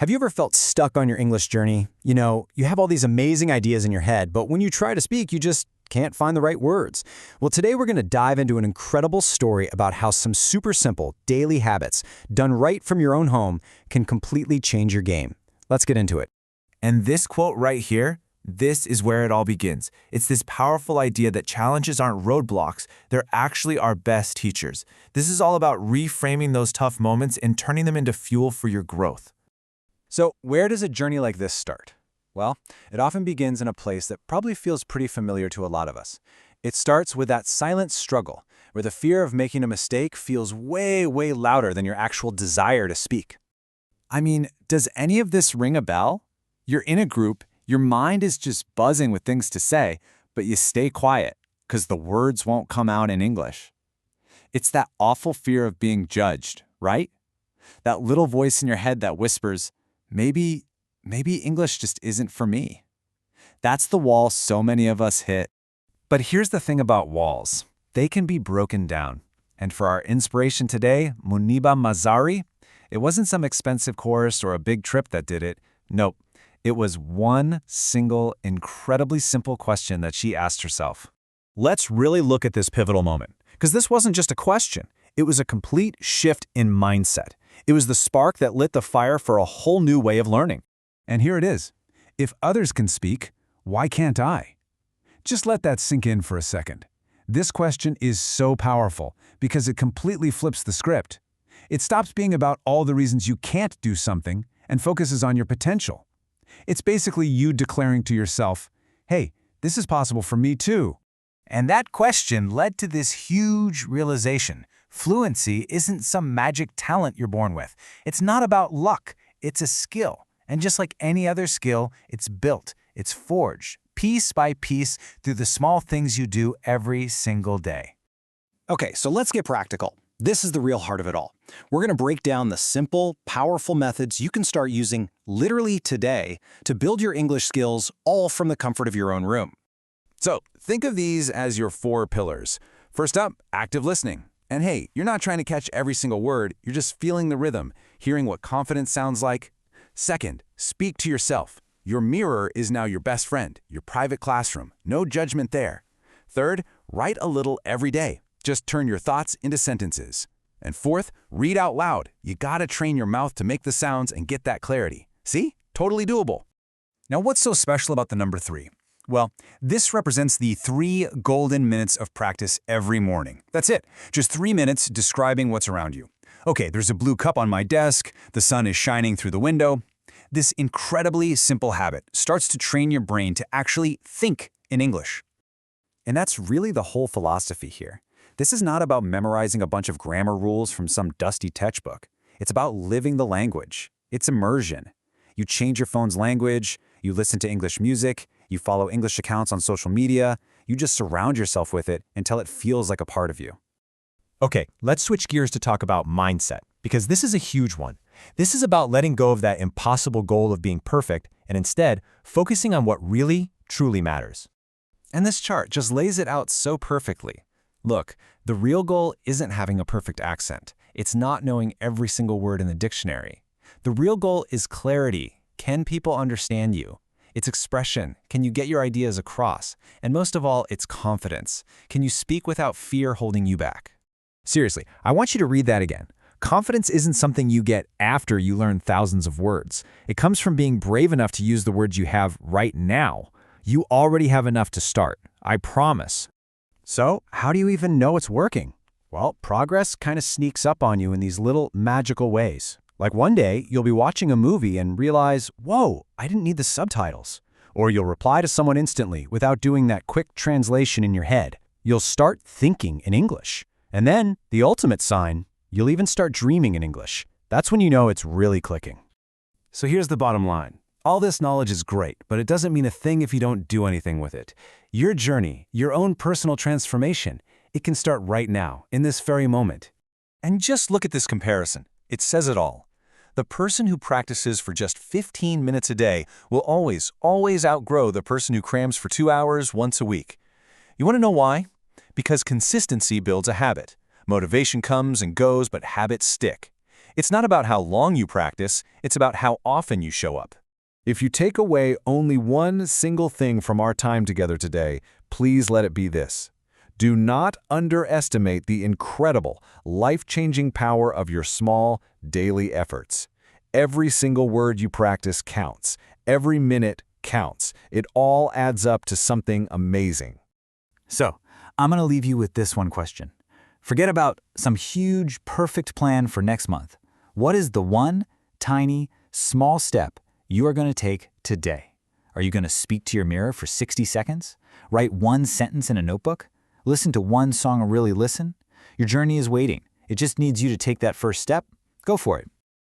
Have you ever felt stuck on your English journey? You have all these amazing ideas in your head, but when you try to speak, you just can't find the right words. Well, today we're going to dive into an incredible story about how some super simple daily habits done right from your own home can completely change your game. Let's get into it. And this quote right here, this is where it all begins. It's this powerful idea that challenges aren't roadblocks, they're actually our best teachers. This is all about reframing those tough moments and turning them into fuel for your growth. So, where does a journey like this start? Well, it often begins in a place that probably feels pretty familiar to a lot of us. It starts with that silent struggle, where the fear of making a mistake feels way, way louder than your actual desire to speak. I mean, does any of this ring a bell? You're in a group, your mind is just buzzing with things to say, but you stay quiet because the words won't come out in English. It's that awful fear of being judged, right? That little voice in your head that whispers, maybe English just isn't for me. That's the wall so many of us hit. But here's the thing about walls. They can be broken down. And for our inspiration today, Muniba Mazari, it wasn't some expensive course or a big trip that did it. Nope. It was one single, incredibly simple question that she asked herself. Let's really look at this pivotal moment, because this wasn't just a question. It was a complete shift in mindset. It was the spark that lit the fire for a whole new way of learning. And here it is. If others can speak, why can't I? Just let that sink in for a second. This question is so powerful because it completely flips the script. It stops being about all the reasons you can't do something and focuses on your potential. It's basically you declaring to yourself, hey, this is possible for me too. And that question led to this huge realization. Fluency isn't some magic talent you're born with. It's not about luck. It's a skill. And just like any other skill, it's built, it's forged, piece by piece through the small things you do every single day. Okay, so let's get practical. This is the real heart of it all. We're going to break down the simple, powerful methods you can start using literally today to build your English skills all from the comfort of your own room. So think of these as your 4 pillars. First up, active listening. And hey, you're not trying to catch every single word, you're just feeling the rhythm, hearing what confidence sounds like. Second, speak to yourself. Your mirror is now your best friend, your private classroom. No judgment there. Third, write a little every day. Just turn your thoughts into sentences. And fourth, read out loud. You gotta train your mouth to make the sounds and get that clarity. See? Totally doable. Now, what's so special about the number 3? Well, this represents the 3 golden minutes of practice every morning. That's it. Just 3 minutes describing what's around you. Okay, there's a blue cup on my desk. The sun is shining through the window. This incredibly simple habit starts to train your brain to actually think in English. And that's really the whole philosophy here. This is not about memorizing a bunch of grammar rules from some dusty textbook. It's about living the language. It's immersion. You change your phone's language, you listen to English music, you follow English accounts on social media, you just surround yourself with it until it feels like a part of you. Okay, let's switch gears to talk about mindset, because this is a huge one. This is about letting go of that impossible goal of being perfect and instead focusing on what really, truly matters. And this chart just lays it out so perfectly. Look, the real goal isn't having a perfect accent. It's not knowing every single word in the dictionary. The real goal is clarity. Can people understand you? It's expression. Can you get your ideas across? And most of all, it's confidence. Can you speak without fear holding you back? Seriously, I want you to read that again. Confidence isn't something you get after you learn thousands of words. It comes from being brave enough to use the words you have right now. You already have enough to start. I promise. So, how do you even know it's working? Well, progress kind of sneaks up on you in these little magical ways. Like one day, you'll be watching a movie and realize, whoa, I didn't need the subtitles. Or you'll reply to someone instantly without doing that quick translation in your head. You'll start thinking in English. And then, the ultimate sign, you'll even start dreaming in English. That's when you know it's really clicking. So here's the bottom line. All this knowledge is great, but it doesn't mean a thing if you don't do anything with it. Your journey, your own personal transformation, it can start right now, in this very moment. And just look at this comparison. It says it all. The person who practices for just 15 minutes a day will always outgrow the person who crams for 2 hours once a week. You want to know why? Because consistency builds a habit. Motivation comes and goes, but habits stick. It's not about how long you practice, it's about how often you show up. If you take away only one single thing from our time together today, please let it be this. Do not underestimate the incredible, life-changing power of your small, daily efforts. Every single word you practice counts. Every minute counts. It all adds up to something amazing. So, I'm going to leave you with this one question. Forget about some huge, perfect plan for next month. What is the one, tiny, small step you are going to take today? Are you going to speak to your mirror for 60 seconds? Write one sentence in a notebook? Listen to one song or really listen? Your journey is waiting. It just needs you to take that first step. Go for it.